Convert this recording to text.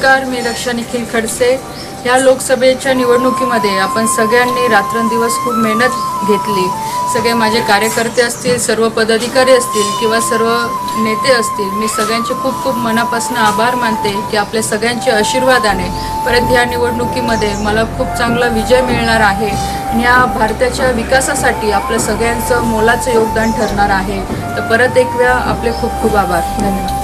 नमस्कार, मी रक्षा निखिल खडसे। या लोकसभेच्या निवडणुकीमध्ये आपण सगळ्यांनी रात्रंदिवस खूप मेहनत घेतली। सगळे माझे कार्यकर्ते असतील, सर्व पदाधिकारी असतील किंवा सर्व नेते असतील, मी सगळ्यांचे खूप खूप मनापासून आभार मानते की आपल्या सगळ्यांच्या आशीर्वादाने परत ह्या निवडणुकीमध्ये मला खूप चांगला विजय मिळणार आहे आणि या भारताच्या विकासासाठी आपल्या सगळ्यांचं मोलाचं योगदान ठरणार आहे। तर परत एक वेळा आपले खूप खूप आभार। धन्यवाद।